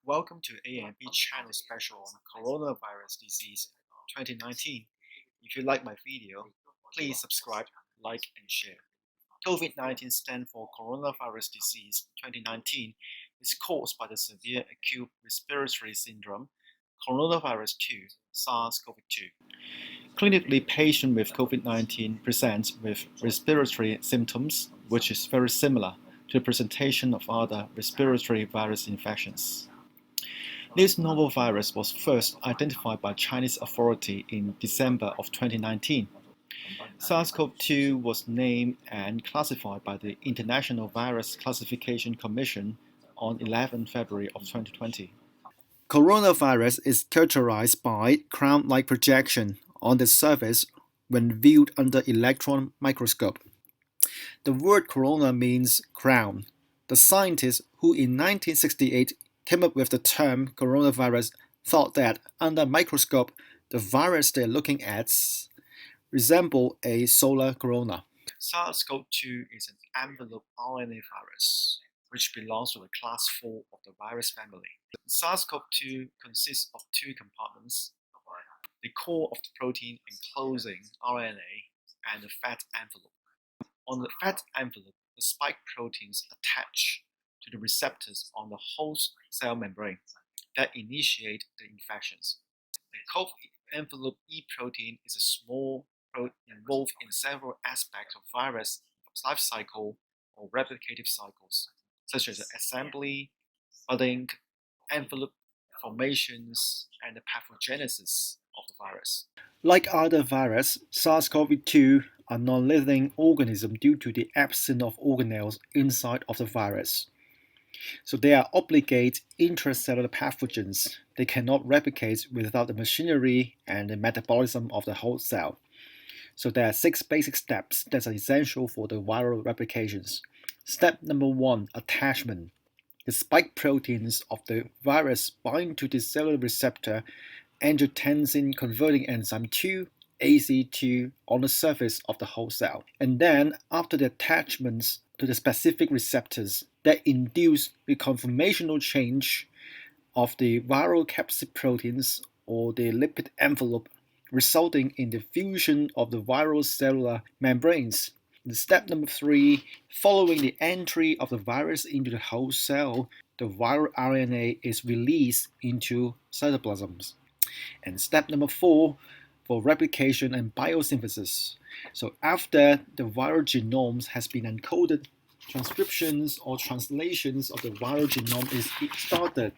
Welcome to A&B channel special on coronavirus disease 2019. If you like my video, please subscribe, like, and share. COVID-19 stands for coronavirus disease 2019 is caused by the severe acute respiratory syndrome coronavirus 2 SARS-CoV-2. Clinically, patients with COVID-19 present with respiratory symptoms, which is very similar to the presentation of other respiratory virus infections. This novel virus was first identified by Chinese authority in December of 2019. SARS-CoV-2 was named and classified by the International Virus Classification Commission on 11 February of 2020. Coronavirus is characterized by crown-like projection on the surface when viewed under electron microscope. The word corona means crown. The scientists who in 1968 came up with the term coronavirus thought that under a microscope, the virus they're looking at resemble a solar corona. SARS-CoV-2 is an envelope RNA virus, which belongs to the class 4 of the virus family. SARS-CoV-2 consists of two compartments, the core of the protein enclosing RNA and the fat envelope. On the fat envelope, the spike proteins attach to the receptors on the host cell membrane that initiate the infections. The CoV envelope E protein is a small protein involved in several aspects of virus life cycle or replicative cycles, such as the assembly, budding, envelope formations, and the pathogenesis of the virus. Like other viruses, SARS-CoV-2 are non-living organisms due to the absence of organelles inside of the virus. So they are obligate intracellular pathogens. They cannot replicate without the machinery and the metabolism of the whole cell. So there are 6 basic steps that are essential for the viral replications. Step number 1, attachment. The spike proteins of the virus bind to the cellular receptor angiotensin converting enzyme 2, AC2, on the surface of the whole cell. And then, after the attachments to the specific receptors that induce the conformational change of the viral capsid proteins or the lipid envelope, resulting in the fusion of the viral cellular membranes. Step number 3, following the entry of the virus into the host cell, the viral RNA is released into cytoplasms. And step number 4, for replication and biosynthesis. So after the viral genomes has been encoded, transcriptions or translations of the viral genome is started.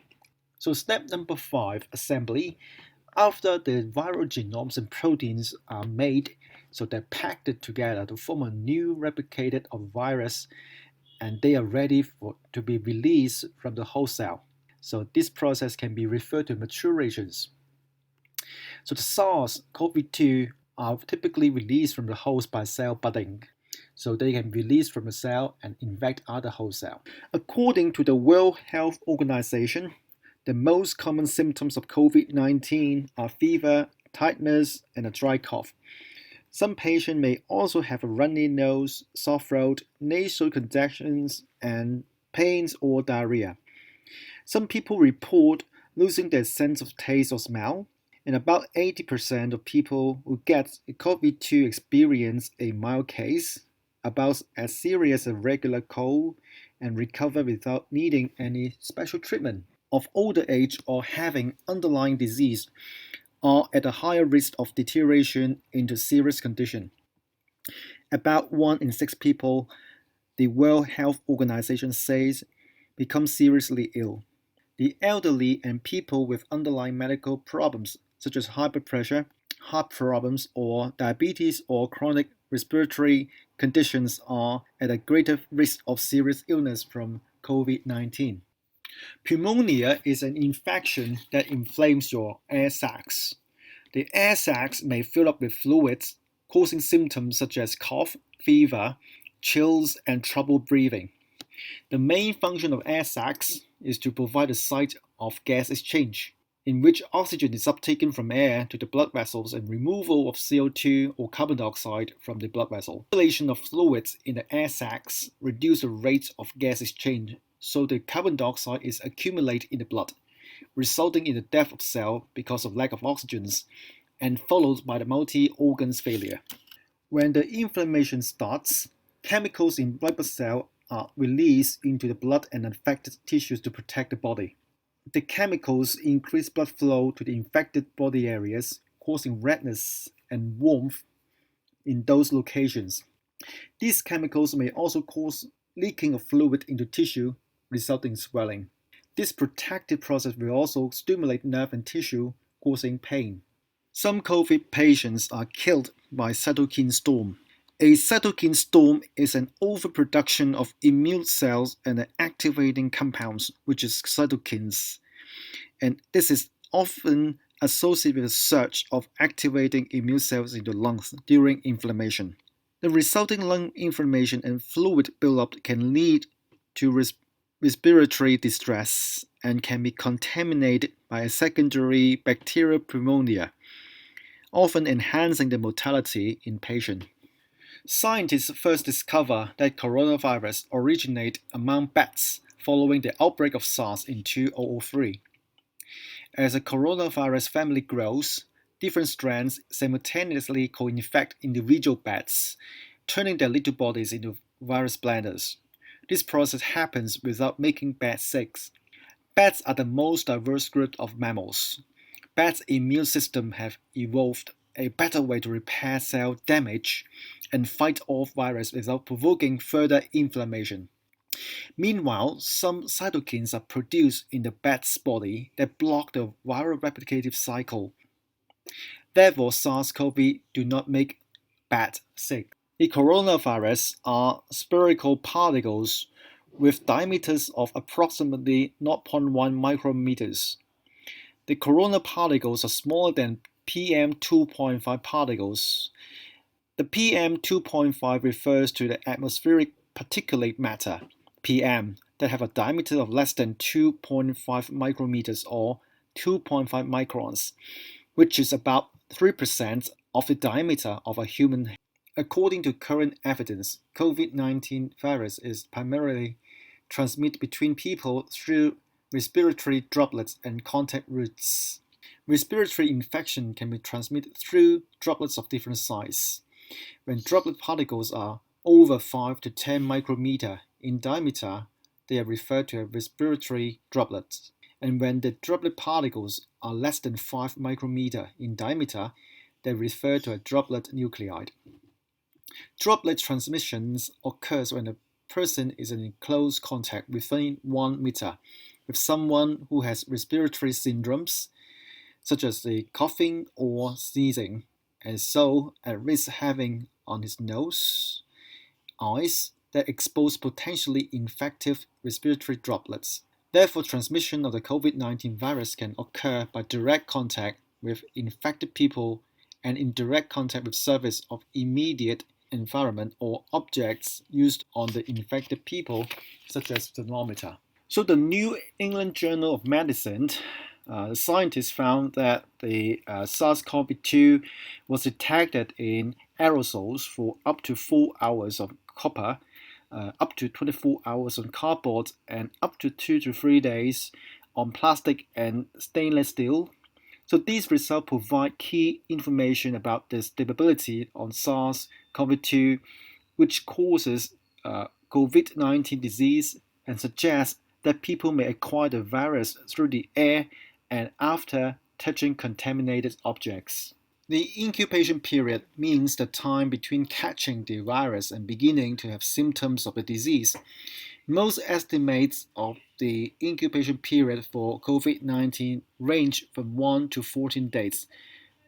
So step number 5, assembly. After the viral genomes and proteins are made, so they're packed together to form a new replicated of virus, and they are ready to be released from the host cell. So this process can be referred to maturations. So the SARS-CoV-2 are typically released from the host by cell budding. So they can release from the cell and infect other host cells. According to the World Health Organization, the most common symptoms of COVID-19 are fever, tiredness, and a dry cough. Some patients may also have a runny nose, sore throat, nasal congestions, and pains or diarrhea. Some people report losing their sense of taste or smell, and about 80% of people who get COVID-2 experience a mild case, about as serious as a regular cold, and recover without needing any special treatment. Of older age or having underlying disease are at a higher risk of deterioration into serious condition. About 1 in 6 people, the World Health Organization says, become seriously ill. The elderly and people with underlying medical problems such as high blood pressure, heart problems, or diabetes or chronic respiratory conditions are at a greater risk of serious illness from COVID-19. Pneumonia is an infection that inflames your air sacs. The air sacs may fill up with fluids, causing symptoms such as cough, fever, chills, and trouble breathing. The main function of air sacs is to provide a site of gas exchange, in which oxygen is uptaken from air to the blood vessels and removal of CO2 or carbon dioxide from the blood vessel. Circulation of fluids in the air sacs reduces the rate of gas exchange, so the carbon dioxide is accumulated in the blood. resulting in the death of cell because of lack of oxygen, and followed by the multi-organs failure. When the inflammation starts, chemicals in red blood cells are released into the blood and affected tissues to protect the body. The chemicals increase blood flow to the infected body areas, causing redness and warmth in those locations. These chemicals may also cause leaking of fluid into tissue, resulting in swelling. This protective process will also stimulate nerve and tissue, causing pain. Some COVID patients are killed by cytokine storm. A cytokine storm is an overproduction of immune cells and activating compounds, which is cytokines, and this is often associated with a surge of activating immune cells in the lungs during inflammation. The resulting lung inflammation and fluid buildup can lead to respiratory distress and can be contaminated by a secondary bacterial pneumonia, often enhancing the mortality in patients. Scientists first discovered that coronavirus originate among bats following the outbreak of SARS in 2003. As the coronavirus family grows, different strands simultaneously co-infect individual bats, turning their little bodies into virus blenders. This process happens without making bats sick. Bats are the most diverse group of mammals. Bats' immune system have evolved a better way to repair cell damage and fight off virus without provoking further inflammation. Meanwhile, some cytokines are produced in the bat's body that block the viral replicative cycle. Therefore, SARS-CoV do not make bat sick. The coronavirus are spherical particles with diameters of approximately 0.1 micrometers. The corona particles are smaller than PM2.5 particles. The PM2.5 refers to the atmospheric particulate matter, PM, that have a diameter of less than 2.5 micrometers or 2.5 microns, which is about 3% of the diameter of a human hair. According to current evidence, COVID-19 virus is primarily transmitted between people through respiratory droplets and contact routes. Respiratory infection can be transmitted through droplets of different size. When droplet particles are over 5 to 10 micrometer in diameter, they are referred to as respiratory droplets. And when the droplet particles are less than 5 micrometer in diameter, they are referred to as droplet nuclei. Droplet transmissions occurs when a person is in close contact within 1 meter with someone who has respiratory syndromes, such as the coughing or sneezing, and so at risk having on his nose, eyes that expose potentially infective respiratory droplets. Therefore, transmission of the COVID-19 virus can occur by direct contact with infected people and indirect contact with surface of immediate environment or objects used on the infected people, such as thermometer. So the New England Journal of Medicine, scientists found that the SARS-CoV-2 was detected in aerosols for up to 4 hours of copper, up to 24 hours on cardboard, and up to 2 to 3 days on plastic and stainless steel. So these results provide key information about the stability on SARS-CoV-2, which causes COVID-19 disease, and suggests that people may acquire the virus through the air and after touching contaminated objects. The incubation period means the time between catching the virus and beginning to have symptoms of the disease. Most estimates of the incubation period for COVID-19 range from 1 to 14 days,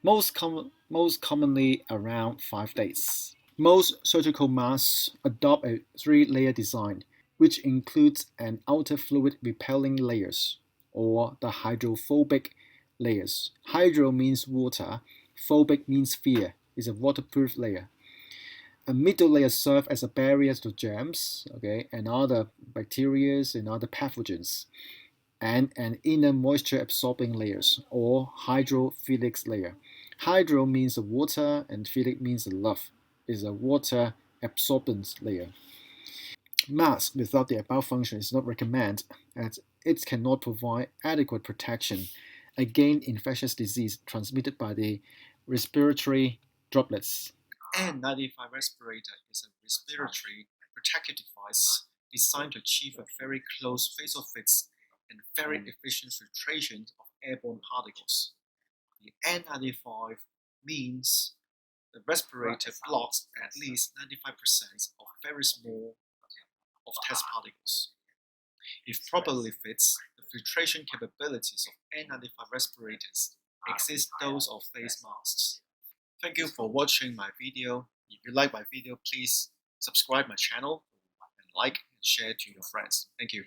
most commonly around 5 days. Most surgical masks adopt a 3-layer design, which includes an outer fluid repelling layers, or the hydrophobic layers. Hydro means water, phobic means fear, is a waterproof layer. A middle layer serves as a barrier to germs, and other bacteria and other pathogens, and an inner moisture absorbing layers, or hydrophilic layer. Hydro means the water and philic means the love, is a water absorbent layer. Mask without the above function is not recommended, as it cannot provide adequate protection against infectious disease transmitted by the respiratory droplets. N95 respirator is a respiratory protective device designed to achieve a very close facial fix and very efficient filtration of airborne particles. The N95 means the respirator blocks at least 95% of very small of test particles. If properly fits, the filtration capabilities of N95 respirators exceed those of face masks. Thank you for watching my video. If you like my video, please subscribe my channel and like and share to your friends. Thank you.